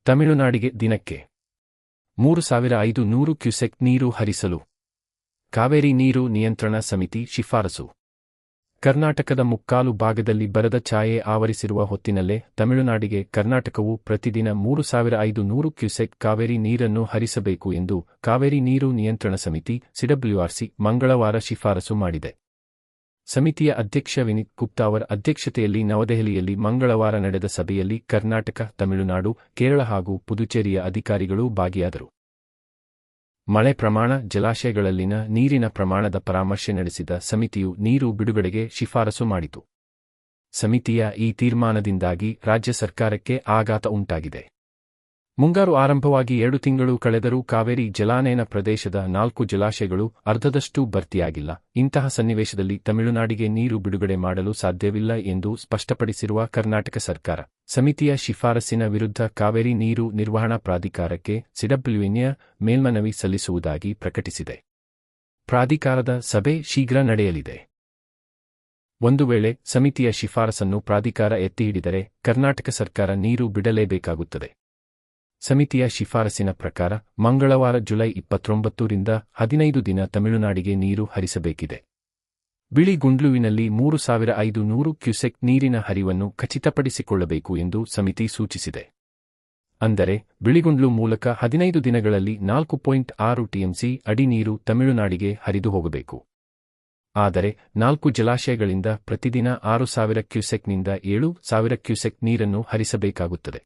ತಮಿಳುನಾಡಿಗೆ ದಿನಕ್ಕೆ 3,500 ಕ್ಯೂಸೆಕ್ ನೀರು ಹರಿಸಲು ಕಾವೇರಿ ನೀರು ನಿಯಂತ್ರಣ ಸಮಿತಿ ಶಿಫಾರಸು. ಕರ್ನಾಟಕದ ಮುಕ್ಕಾಲು ಭಾಗದಲ್ಲಿ ಬರದ ಛಾಯೆ ಆವರಿಸಿರುವ ಹೊತ್ತಿನಲ್ಲೇ ತಮಿಳುನಾಡಿಗೆ ಕರ್ನಾಟಕವು ಪ್ರತಿದಿನ 3,500 ಕ್ಯೂಸೆಕ್ ಕಾವೇರಿ ನೀರನ್ನು ಹರಿಸಬೇಕು ಎಂದು ಕಾವೇರಿ ನೀರು ನಿಯಂತ್ರಣ ಸಮಿತಿ ಸಿಡಬ್ಲ್ಯೂಆರ್ಸಿ ಮಂಗಳವಾರ ಶಿಫಾರಸು ಮಾಡಿದೆ. ಸಮಿತಿಯ ಅಧ್ಯಕ್ಷ ವಿನೀತ್ ಗುಪ್ತಾ ಅವರ ಅಧ್ಯಕ್ಷತೆಯಲ್ಲಿ ನವದೆಹಲಿಯಲ್ಲಿ ಮಂಗಳವಾರ ನಡೆದ ಸಭೆಯಲ್ಲಿ ಕರ್ನಾಟಕ, ತಮಿಳುನಾಡು, ಕೇರಳ ಹಾಗೂ ಪುದುಚೇರಿಯ ಅಧಿಕಾರಿಗಳು ಭಾಗಿಯಾದರು. ಮಳೆ ಪ್ರಮಾಣ, ಜಲಾಶಯಗಳಲ್ಲಿನ ನೀರಿನ ಪ್ರಮಾಣದ ಪರಾಮರ್ಶೆ ನಡೆಸಿದ ಸಮಿತಿಯು ನೀರು ಬಿಡುಗಡೆಗೆ ಶಿಫಾರಸು ಮಾಡಿತು. ಸಮಿತಿಯ ಈ ತೀರ್ಮಾನದಿಂದಾಗಿ ರಾಜ್ಯ ಸರ್ಕಾರಕ್ಕೆ ಆಘಾತ ಉಂಟಾಗಿದೆ. ಮುಂಗಾರು ಆರಂಭವಾಗಿ 2 ತಿಂಗಳು ಕಳೆದರೂ ಕಾವೇರಿ ಜಲಾನಯನ ಪ್ರದೇಶದ 4 ಜಲಾಶಯಗಳು ಅರ್ಧದಷ್ಟು ಭರ್ತಿಯಾಗಿಲ್ಲ. ಇಂತಹ ಸನ್ನಿವೇಶದಲ್ಲಿ ತಮಿಳುನಾಡಿಗೆ ನೀರು ಬಿಡುಗಡೆ ಮಾಡಲು ಸಾಧ್ಯವಿಲ್ಲ ಎಂದು ಸ್ಪಷ್ಟಪಡಿಸಿರುವ ಕರ್ನಾಟಕ ಸರ್ಕಾರ, ಸಮಿತಿಯ ಶಿಫಾರಸ್ಸಿನ ವಿರುದ್ಧ ಕಾವೇರಿ ನೀರು ನಿರ್ವಹಣಾ ಪ್ರಾಧಿಕಾರಕ್ಕೆ ಸಿಡಬ್ಲ್ಯೂಎನ್ಯ ಮೇಲ್ಮನವಿ ಸಲ್ಲಿಸುವುದಾಗಿ ಪ್ರಕಟಿಸಿದೆ. ಪ್ರಾಧಿಕಾರದ ಸಭೆ ಶೀಘ್ರ ನಡೆಯಲಿದೆ. ಒಂದು ವೇಳೆ ಸಮಿತಿಯ ಶಿಫಾರಸನ್ನು ಪ್ರಾಧಿಕಾರ ಎತ್ತಿಹಿಡಿದರೆ ಕರ್ನಾಟಕ ಸರ್ಕಾರ ನೀರು ಬಿಡಲೇಬೇಕಾಗುತ್ತದೆ. ಸಮಿತಿಯ ಶಿಫಾರಸಿನ ಪ್ರಕಾರ ಮಂಗಳವಾರ ಜುಲೈ 29 ರಿಂದ 15 ದಿನ ತಮಿಳುನಾಡಿಗೆ ನೀರು ಹರಿಸಬೇಕಿದೆ. ಬಿಳಿಗುಂಡ್ಲುವಿನಲ್ಲಿ 3,500 ಕ್ಯೂಸೆಕ್ ನೀರಿನ ಹರಿವನ್ನು ಖಚಿತಪಡಿಸಿಕೊಳ್ಳಬೇಕು ಎಂದು ಸಮಿತಿ ಸೂಚಿಸಿದೆ. ಅಂದರೆ ಬಿಳಿಗುಂಡ್ಲು ಮೂಲಕ 15 ದಿನಗಳಲ್ಲಿ 4.6 ಟಿಎಂಸಿ ಅಡಿ ನೀರು ತಮಿಳುನಾಡಿಗೆ ಹರಿದು ಹೋಗಬೇಕು. ಆದರೆ 4 ಜಲಾಶಯಗಳಿಂದ ಪ್ರತಿದಿನ 6,000 ಕ್ಯೂಸೆಕ್ನಿಂದ 7,000 ಕ್ಯೂಸೆಕ್ ನೀರನ್ನು ಹರಿಸಬೇಕಾಗುತ್ತದೆ.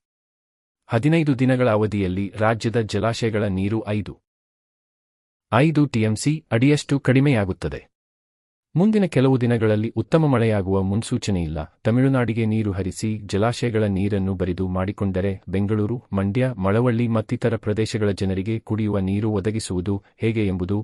15 ದಿನಗಳ ಅವಧಿಯಲ್ಲಿ ರಾಜ್ಯದ ಜಲಾಶಯಗಳ ನೀರು 5 ಟಿಎಂಸಿ ಅಡಿಯಷ್ಟು ಕಡಿಮೆಯಾಗುತ್ತದೆ. ಮುಂದಿನ ಕೆಲವು ದಿನಗಳಲ್ಲಿ ಉತ್ತಮ ಮಳೆಯಾಗುವ ಮುನ್ಸೂಚನೆಯಿಲ್ಲ. ತಮಿಳುನಾಡಿಗೆ ನೀರು ಹರಿಸಿ ಜಲಾಶಯಗಳ ನೀರನ್ನು ಬರಿದು ಮಾಡಿಕೊಂಡರೆ ಬೆಂಗಳೂರು, ಮಂಡ್ಯ, ಮಳವಳ್ಳಿ ಮತ್ತಿತರ ಪ್ರದೇಶಗಳ ಜನರಿಗೆ ಕುಡಿಯುವ ನೀರು ಒದಗಿಸುವುದು ಹೇಗೆ ಎಂಬುದು